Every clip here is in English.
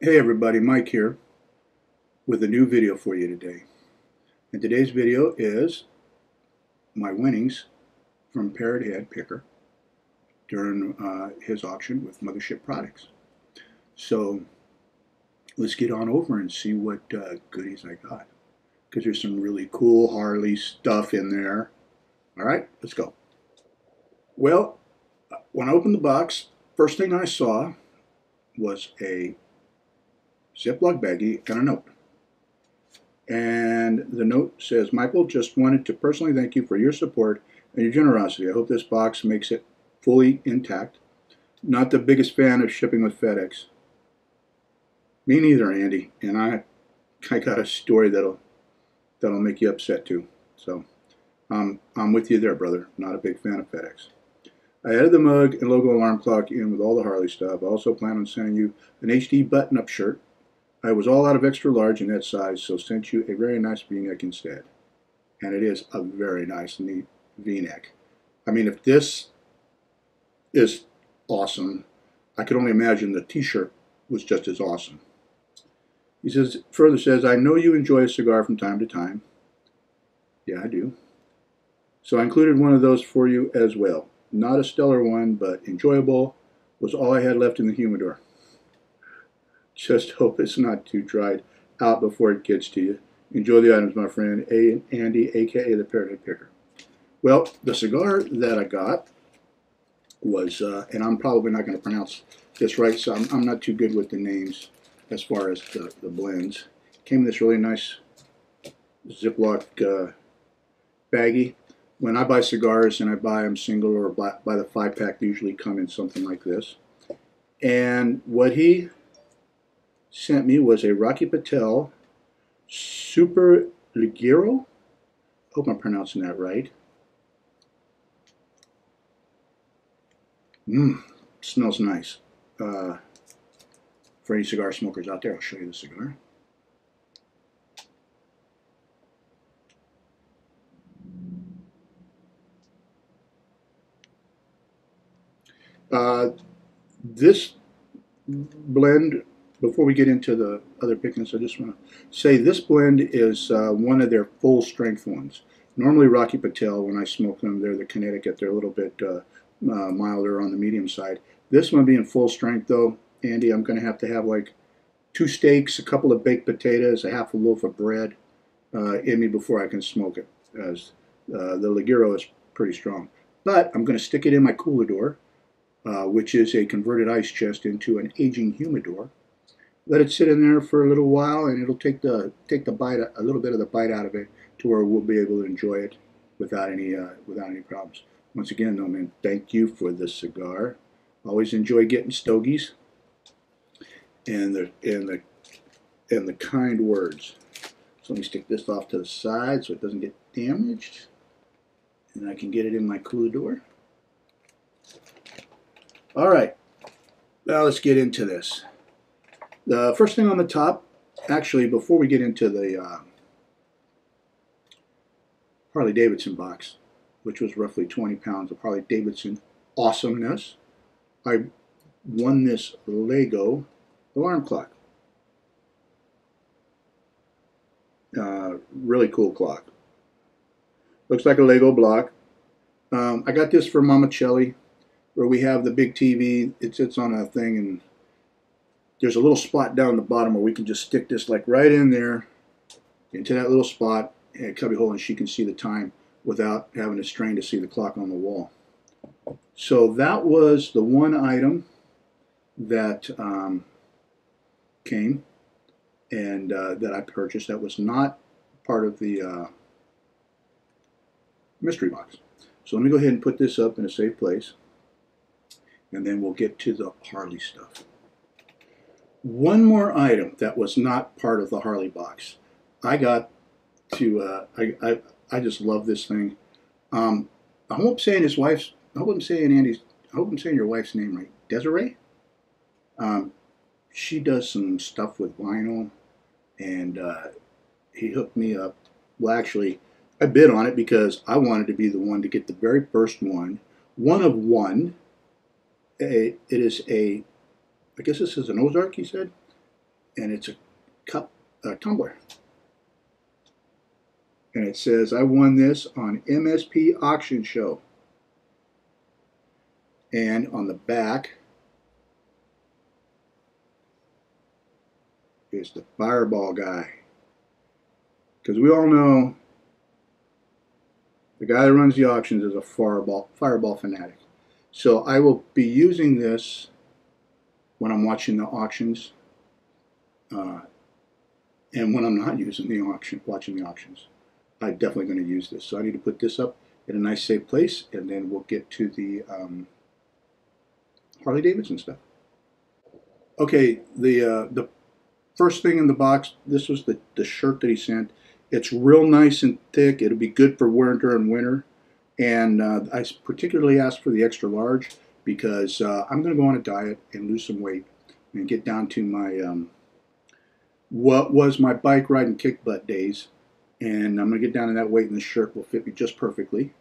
Hey everybody, Mike here with a new video for you today. And today's video is my winnings from ParrotHead Picker during his auction with Mothership Products. So let's get on over and see what goodies I got, because there's some really cool Harley stuff in there. All right, let's go. Well, when I opened the box, first thing I saw was a Ziploc baggie and a note. And the note says, Michael, just wanted to personally thank you for your support and your generosity. I hope this box makes it fully intact. Not the biggest fan of shipping with FedEx. Me neither, Andy. And I got a story that'll make you upset too. So I'm with you there, brother. Not a big fan of FedEx. I added the mug and logo alarm clock in with all the Harley stuff. I also plan on sending you an HD button-up shirt. I was all out of extra large in that size, so sent you a very nice V-neck instead. And it is a very nice, neat V-neck. I mean, if this is awesome, I could only imagine the t-shirt was just as awesome. He further says, I know you enjoy a cigar from time to time. Yeah, I do. So I included one of those for you as well. Not a stellar one, but enjoyable. Was all I had left in the humidor. Just hope it's not too dried out before it gets to you. Enjoy the items, my friend. Andy, a.k.a. the ParrotHead Picker. Well, the cigar that I got was, and I'm probably not going to pronounce this right, so I'm not too good with the names as far as the blends. Came in this really nice Ziploc baggie. When I buy cigars and I buy them single or buy the 5-pack, they usually come in something like this. And what he sent me was a Rocky Patel Super Ligero. Hope I'm pronouncing that right. Smells nice. For any cigar smokers out there, I'll show you the cigar. This blend, before we get into the other pickings, I just want to say this blend is one of their full strength ones. Normally Rocky Patel, when I smoke them, they're the Connecticut. They're a little bit milder on the medium side. This one being full strength though, Andy, I'm going to have like 2 steaks, a couple of baked potatoes, a half a loaf of bread in me before I can smoke it, as the Ligero is pretty strong. But I'm going to stick it in my coolador, which is a converted ice chest into an aging humidor. Let it sit in there for a little while, and it'll take the bite, a little bit of the bite out of it, to where we'll be able to enjoy it without any problems. Once again, though, man, thank you for this cigar. Always enjoy getting stogies and the kind words. So let me stick this off to the side so it doesn't get damaged, and I can get it in my coolador. All right, now let's get into this. The first thing on the top, actually, before we get into the Harley-Davidson box, which was roughly 20 pounds of Harley-Davidson awesomeness, I won this Lego alarm clock. Really cool clock. Looks like a Lego block. I got this for Tuccelli, where we have the big TV. It sits on a thing, and there's a little spot down the bottom where we can just stick this like right in there into that little spot and a cubby hole, and she can see the time without having to strain to see the clock on the wall. So that was the one item that came and that I purchased that was not part of the mystery box. So let me go ahead and put this up in a safe place, and then we'll get to the Harley stuff. One more item that was not part of the Harley box. I got to, I just love this thing. I hope I'm saying his wife's, I hope I'm saying Andy's, I hope I'm saying your wife's name right. Desiree? She does some stuff with vinyl, and he hooked me up. Well, actually, I bid on it because I wanted to be the one to get the very first one of one. It is a, I guess this is an Ozark, he said. and it's a tumbler. And it says, I won this on MSP Auction Show. And on the back is the Fireball guy. Because we all know the guy that runs the auctions is a Fireball fanatic. So I will be using this when I'm watching the auctions, and when I'm not watching the auctions. I'm definitely going to use this. So I need to put this up in a nice safe place, and then we'll get to the Harley Davidson stuff. Okay, the first thing in the box, this was the shirt that he sent. It's real nice and thick. It'll be good for wear during winter. And I particularly asked for the extra large because I'm going to go on a diet and lose some weight and get down to my what was my bike ride and kick butt days. And I'm going to get down to that weight, and the shirt will fit me just perfectly.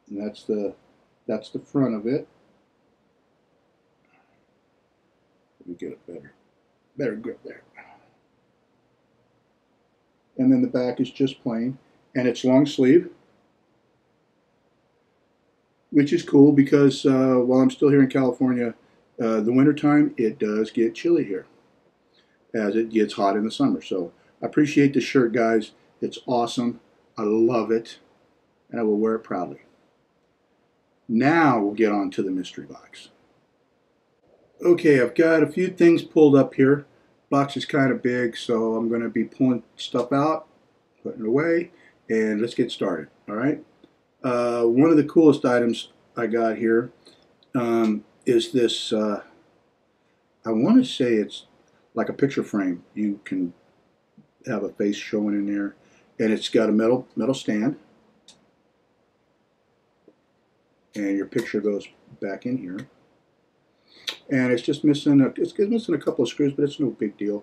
And that's the front of it. Let me get a better grip there. And then the back is just plain, and it's long sleeve, which is cool because while I'm still here in California, the wintertime, it does get chilly here as it gets hot in the summer. So I appreciate the shirt, guys. It's awesome. I love it, and I will wear it proudly. Now we'll get on to the mystery box. Okay, I've got a few things pulled up here. Box is kind of big, so I'm going to be pulling stuff out, putting it away, and let's get started. All right. One of the coolest items I got here is this. I want to say it's like a picture frame. You can have a face showing in there, and it's got a metal stand, and your picture goes back in here. And it's just missing it's missing a couple of screws, but it's no big deal.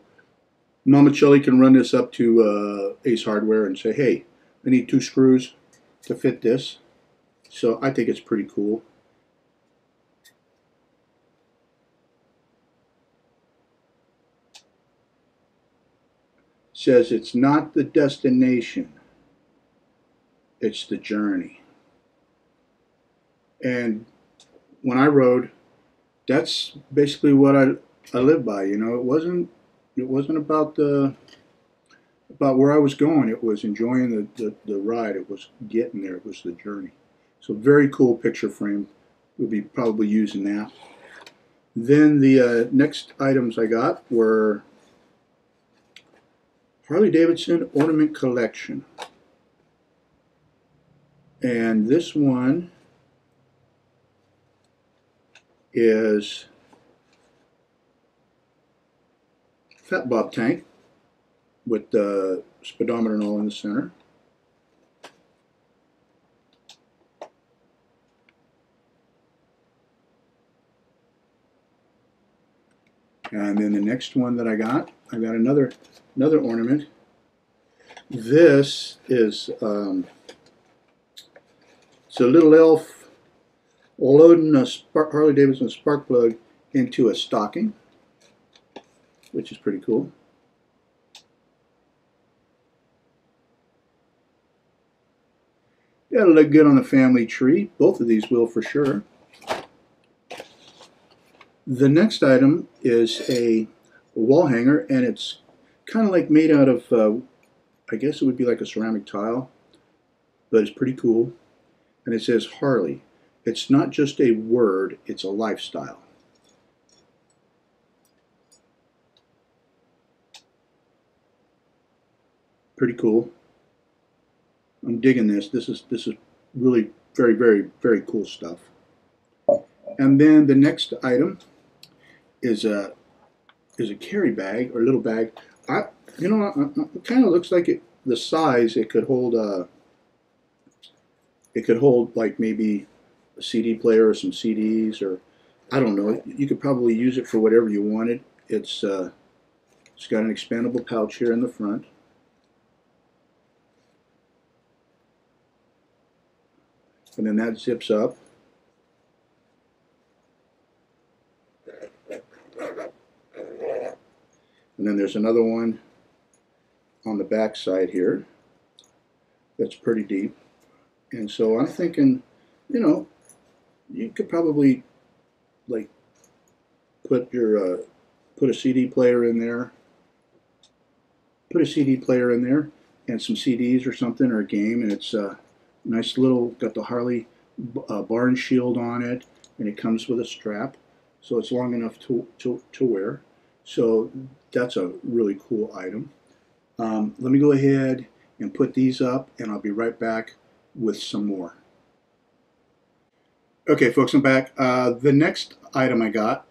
Mama Chili can run this up to Ace Hardware and say, hey, I need 2 screws to fit this. So I think it's pretty cool. It says it's not the destination, it's the journey. And when I rode, that's basically what I live by. You know, it wasn't about where I was going. It was enjoying the ride. It was getting there. It was the journey. So very cool picture frame. We'll be probably using that. Then the next items I got were Harley Davidson Ornament Collection. And this one is Fat Bob tank with the speedometer and all in the center. And then the next one that I got another ornament. This is it's a little elf loading a Harley Davidson spark plug into a stocking, which is pretty cool. That'll look good on the family tree. Both of these will for sure. The next item is a wall hanger, and it's kind of like made out of, I guess it would be like a ceramic tile, but it's pretty cool. And it says Harley. It's not just a word, it's a lifestyle. Pretty cool. I'm digging this. This is really very, very, very cool stuff. And then the next item is a carry bag or little bag. It kind of looks like the size it could hold. It could hold like maybe a CD player or some CDs, or I don't know. You could probably use it for whatever you wanted. It's got an expandable pouch here in the front. And then that zips up. And then there's another one on the back side here that's pretty deep. And so I'm thinking, you know, you could probably like put your put a CD player in there, and some CDs or something, or a game, and it's a nice little, got the Harley barn shield on it, and it comes with a strap, so it's long enough to wear. So that's a really cool item. Let me go ahead and put these up, and I'll be right back with some more. Okay, folks, I'm back. The next item I got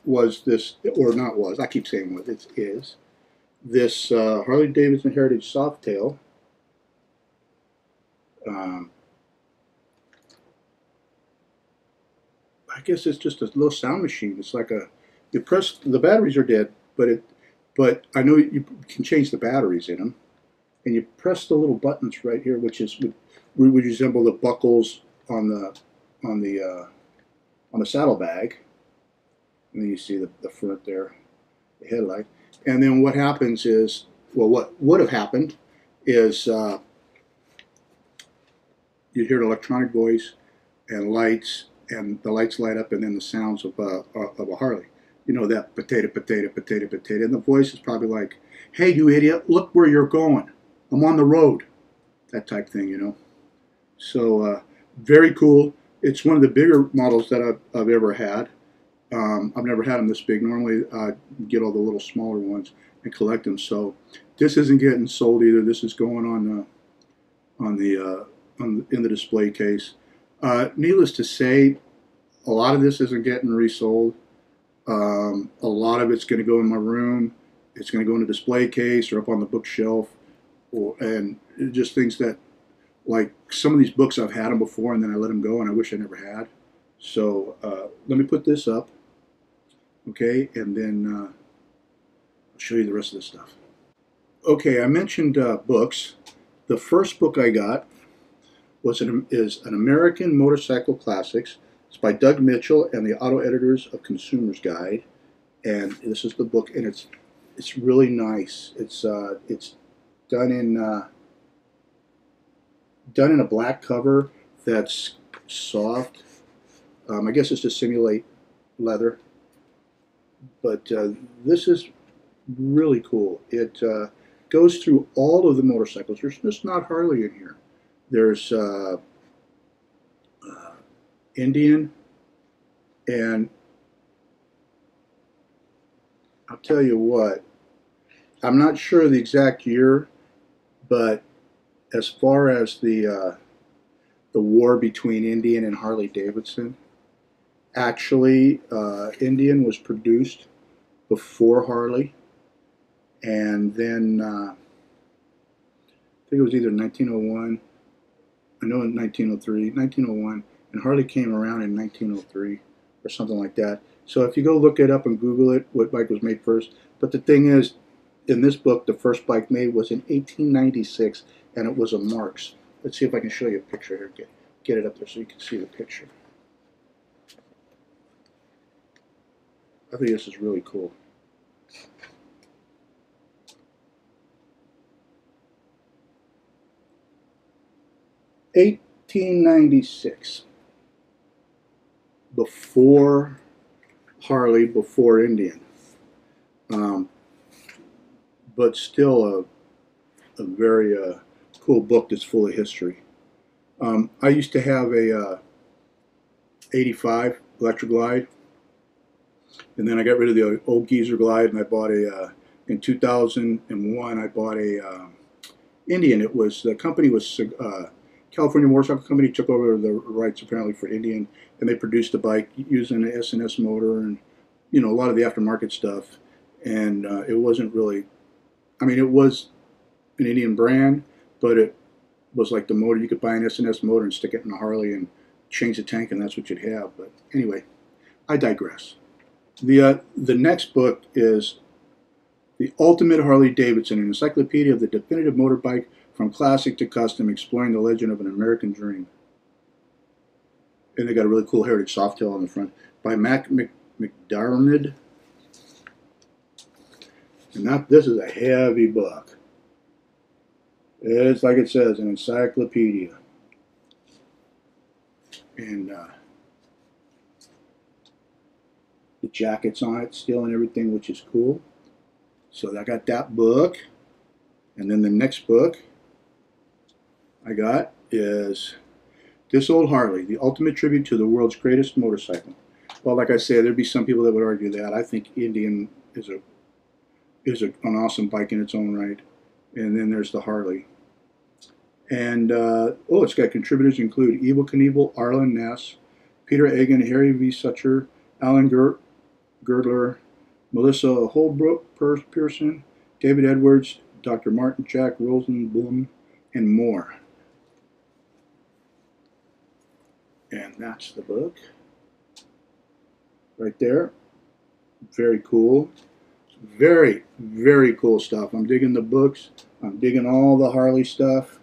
was this, or not was, I keep saying what it is, this Harley Davidson Heritage Softail. I guess it's just a little sound machine. It's like a, you press, the batteries are dead, but I know you can change the batteries in them, and you press the little buttons right here, which is would resemble the buckles on the saddlebag, and then you see the front there, the headlight. And then what happens is, well, what would have happened is you'd hear an electronic voice and lights, and the lights light up, and then the sounds of a Harley. You know, that potato, potato, potato, potato. And the voice is probably like, hey, you idiot, look where you're going. I'm on the road. That type thing, you know. So very cool. It's one of the bigger models that I've ever had. I've never had them this big. Normally I get all the little smaller ones and collect them. So this isn't getting sold either. This is going in the display case. Needless to say, a lot of this isn't getting resold. A lot of it's going to go in my room. It's going to go in a display case or up on the bookshelf, and just things that, like some of these books I've had them before and then I let them go and I wish I never had. So let me put this up, okay, and then I'll show you the rest of the stuff. Okay, I mentioned books. The first book I got is an American Motorcycle Classics. It's by Doug Mitchell and the Auto Editors of Consumer's Guide, and this is the book, and it's really nice. It's done in a black cover that's soft. I guess it's to simulate leather, but this is really cool. It goes through all of the motorcycles. There's just not Harley in here. There's Indian, and I'll tell you what, I'm not sure the exact year, but as far as the war between Indian and Harley Davidson, actually Indian was produced before Harley, and then I think it was either 1901, I know in 1901, and Harley came around in 1903 or something like that. So if you go look it up and Google it, what bike was made first. But the thing is, in this book, the first bike made was in 1896, and it was a Marx. Let's see if I can show you a picture here. Get it up there so you can see the picture. I think this is really cool. (1896). Before Harley, before Indian, but still a very cool book that's full of history. I used to have a 85 Electra Glide, and then I got rid of the old geezer Glide, and I bought in 2001 I bought a Indian. It was, the company was California Motorcycle Company took over the rights apparently for Indian, and they produced a bike using an S&S motor and, you know, a lot of the aftermarket stuff. And it wasn't really, I mean, it was an Indian brand, but it was like the motor. You could buy an S&S motor and stick it in a Harley and change the tank, and that's what you'd have. But anyway, I digress. The next book is The Ultimate Harley Davidson, an encyclopedia of the definitive motorbike from classic to custom, exploring the legend of an American dream. And they got a really cool Heritage Softail on the front by Mac McDarmid. And this is a heavy book. It's like it says, an encyclopedia. And the jacket's on it still and everything, which is cool. So I got that book. And then the next book I got is This Old Harley, the ultimate tribute to the world's greatest motorcycle. Well, like I said, there'd be some people that would argue that. I think Indian is an awesome bike in its own right. And then there's the Harley. And, it's got contributors include Evel Knievel, Arlen Ness, Peter Egan, Harry V. Sucher, Alan Girdler, Melissa Holbrook Pearson, David Edwards, Dr. Martin Jack Rosenblum, and more. And that's the book right there. Very cool. Very, very cool stuff. I'm digging the books. I'm digging all the Harley stuff.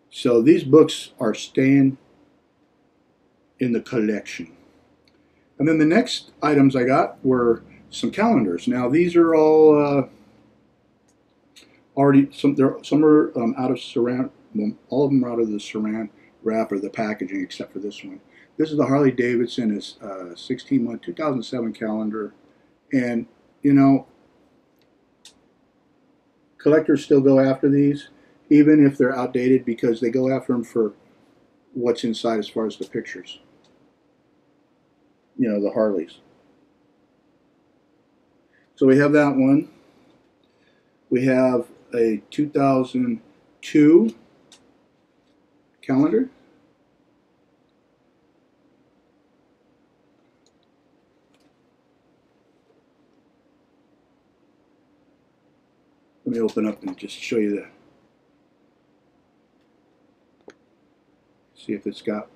So these books are staying in the collection. And then the next items I got were some calendars. Now these are all already, some are out of Saran. Well, all of them are out of the Saran wrap or the packaging, except for this one. This is the Harley Davidson, is 16-month 2007 calendar. And, you know, collectors still go after these, even if they're outdated, because they go after them for what's inside as far as the pictures. You know, the Harleys. So we have that one. We have a 2002 calendar. Let me open up and just show you the, see if it's got,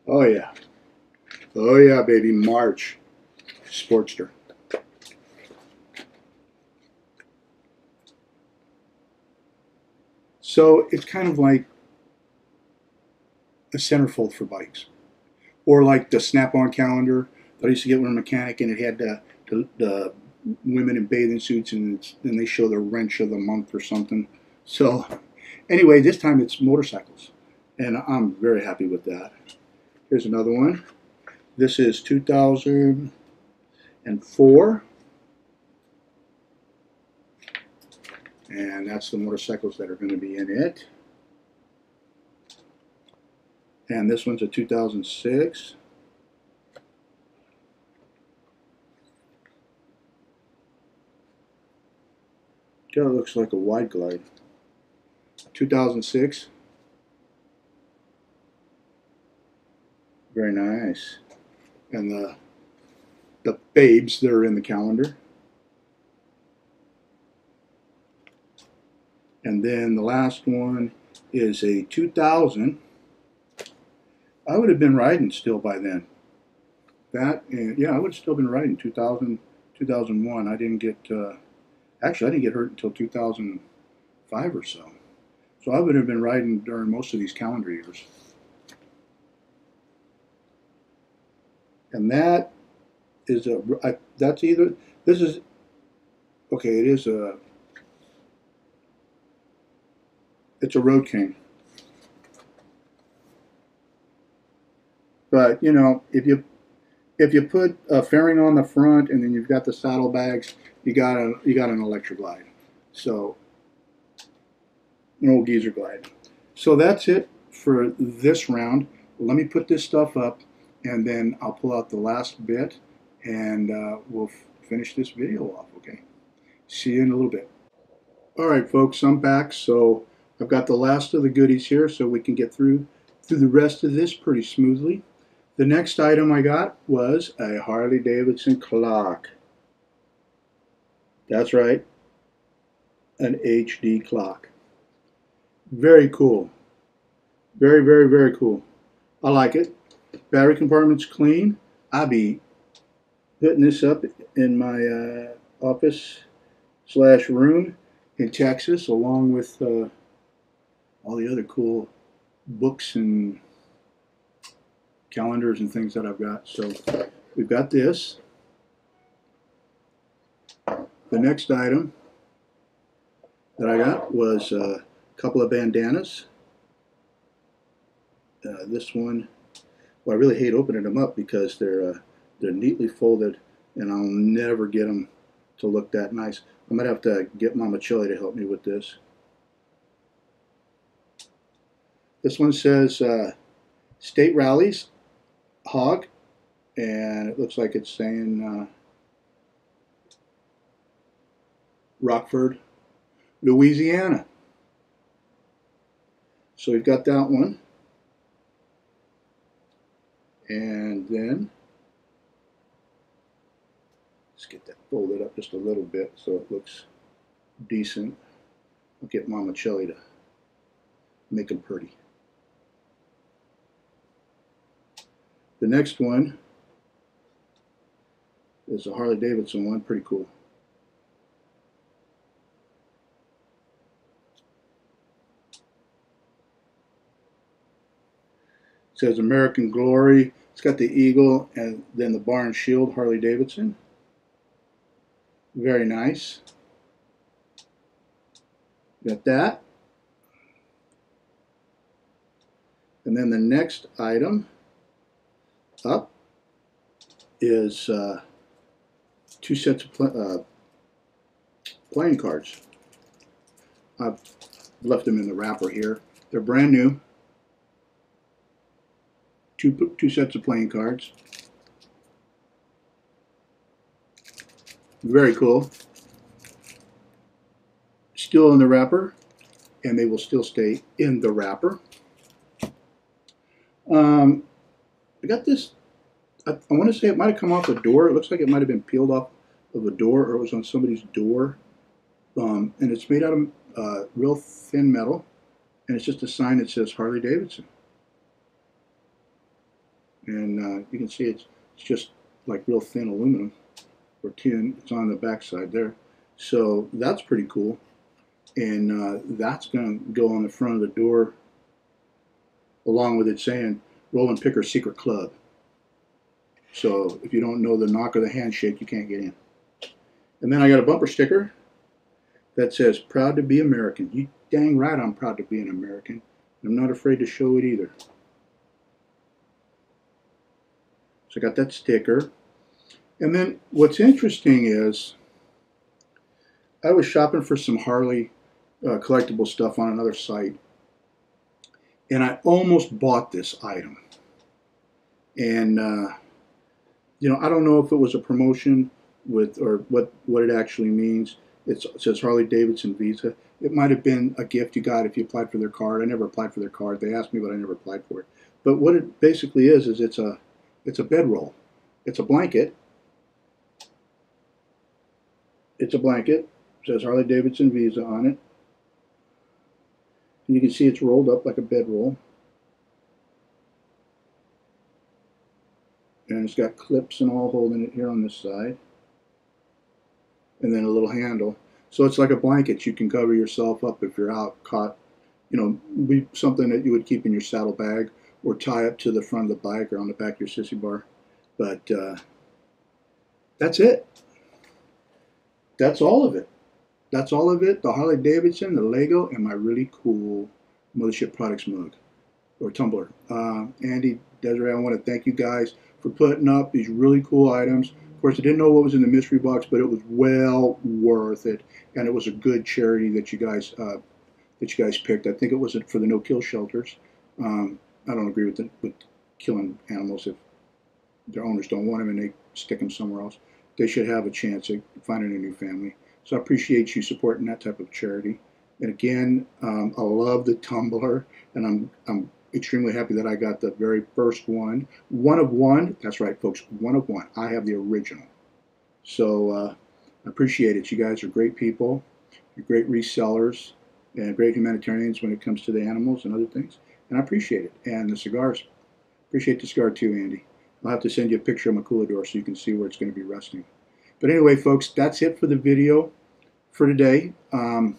oh yeah, baby, March Sportster. So it's kind of like a centerfold for bikes, or like the snap-on calendar that I used to get when a mechanic, and it had the women in bathing suits, and then they show the wrench of the month or something. So anyway, this time it's motorcycles, and I'm very happy with that. Here's another one. This is 2004, and that's the motorcycles that are going to be in it. And this one's a 2006. That looks like a wide glide. 2006. Very nice. And the babes that are in the calendar. And then the last one is a 2000. I would have been riding still by then. That, and yeah, I would have still been riding 2000, 2001. I didn't get, actually I didn't get hurt until 2005 or so. So I would have been riding during most of these calendar years. And that is that's either, this is, okay, it is it's a Road King. But, you know, if you put a fairing on the front and then you've got the saddlebags, you got an electric glide. So, an old geezer glide. So that's it for this round. Let me put this stuff up, and then I'll pull out the last bit, and we'll finish this video off, okay? See you in a little bit. All right, folks, I'm back. So I've got the last of the goodies here, so we can get through the rest of this pretty smoothly. The next item I got was a Harley Davidson clock. That's right, an HD clock. Very cool. Very, very, very cool. I like it. Battery compartment's clean. I'll be putting this up in my office/room in Texas, along with all the other cool books and calendars and things that I've got. So we've got this. The next item that I got was a couple of bandanas. This one, well, I really hate opening them up because they're neatly folded, and I'll never get them to look that nice. I might have to get Mama Chili to help me with this. This one says State Rallies Hog, and it looks like it's saying Rockford, Louisiana. So we've got that one. And then let's get that folded up just a little bit so it looks decent. I'll get Mama Chili to make them pretty. The next one is a Harley Davidson one, pretty cool. It says American Glory. It's got the eagle and then the bar and shield, Harley Davidson. Very nice. Got that. And then the next item up is 2 sets of playing cards. I've left them in the wrapper here. They're brand new. Two sets of playing cards. Very cool. Still in the wrapper, and they will still stay in the wrapper. I got this, I want to say it might have come off a door. It looks like it might have been peeled off of a door, or it was on somebody's door. And it's made out of real thin metal, and it's just a sign that says Harley Davidson. And you can see it's just like real thin aluminum or tin. It's on the back side there. So that's pretty cool. And that's going to go on the front of the door along with it saying Rollin Picker Secret Club. So if you don't know the knock or the handshake, you can't get in. And then I got a bumper sticker that says Proud to be American. You dang right I'm proud to be an American. I'm not afraid to show it either. So I got that sticker. And then what's interesting is I was shopping for some Harley collectible stuff on another site, and I almost bought this item. And you know, I don't know if it was a promotion with or what it actually means. It says Harley Davidson Visa. It might have been a gift you got if you applied for their card. I never applied for their card. They asked me, but I never applied for it. But what it basically is it's a bedroll. It's a blanket. It's a blanket. It says Harley Davidson Visa on it. And you can see it's rolled up like a bedroll. And it's got clips and all holding it here on this side. And then a little handle. So it's like a blanket. You can cover yourself up if you're out caught. You know, be something that you would keep in your saddlebag or tie up to the front of the bike or on the back of your sissy bar. But that's it. That's all of it. That's all of it. The Harley Davidson, the Lego, and my really cool Mothership Products mug or tumbler. Andy, Desiree, I want to thank you guys for putting up these really cool items. Of course, I didn't know what was in the mystery box, but it was well worth it, and it was a good charity that you guys picked. I think it was for the no-kill shelters. I don't agree with killing animals if their owners don't want them and they stick them somewhere else. They should have a chance at finding a new family. So I appreciate you supporting that type of charity. And again, I love the tumbler, and I'm extremely happy that I got the very first one. One of one. That's right, folks. One of one. I have the original. So I appreciate it. You guys are great people. You're great resellers and great humanitarians when it comes to the animals and other things. And I appreciate it. And the cigars. Appreciate the cigar too, Andy. I'll have to send you a picture of my coolador so you can see where it's going to be resting. But anyway, folks, that's it for the video for today. I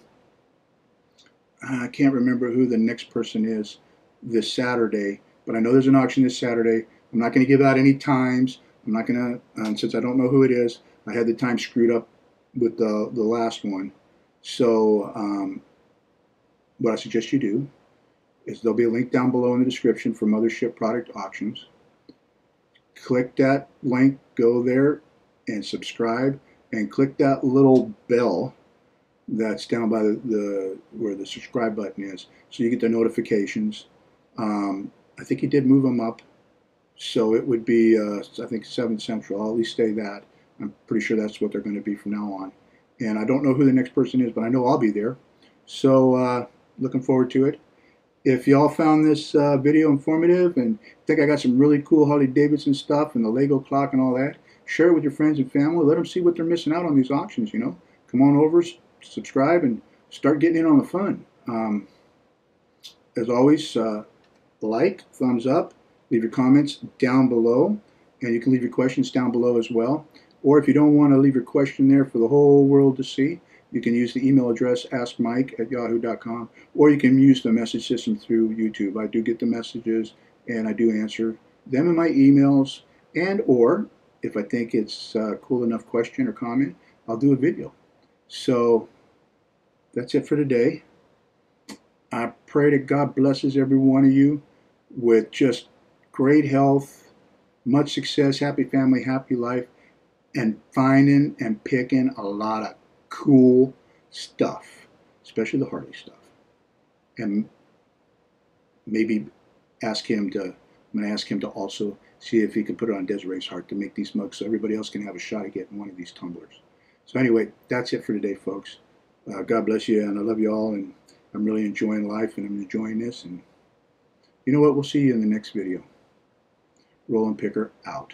can't remember who the next person is this Saturday, but I know there's an auction this Saturday. I'm not going to give out any times. I'm not going to, since I don't know who it is, I had the time screwed up with the last one. So what I suggest you do is there'll be a link down below in the description for Mothership Product Auctions. Click that link, go there and subscribe, and click that little bell that's down by the where the subscribe button is, so you get the notifications. I think he did move them up, so it would be I think 7 Central. I'll at least say that. I'm pretty sure that's what they're going to be from now on. And I don't know who the next person is, but I know I'll be there. So looking forward to it. If y'all found this video informative and think I got some really cool Harley-Davidson stuff and the Lego clock and all that, share it with your friends and family. Let them see what they're missing out on these auctions, you know. Come on over, subscribe, and start getting in on the fun. As always, like, thumbs up, leave your comments down below, and you can leave your questions down below as well. Or if you don't want to leave your question there for the whole world to see, you can use the email address askmike@yahoo.com, or you can use the message system through YouTube. I do get the messages, and I do answer them in my emails, and or if I think it's a cool enough question or comment, I'll do a video. So that's it for today. I pray that God blesses every one of you with just great health, much success, happy family, happy life, and finding and picking a lot of cool stuff, especially the Harley stuff. And maybe ask him to, I'm going to ask him to also see if he can put it on Desiree's heart to make these mugs so everybody else can have a shot at getting one of these tumblers. So anyway, that's it for today, folks. God bless you, and I love you all, and I'm really enjoying life, and I'm enjoying this. And you know what? We'll see you in the next video. Rollin Picker out.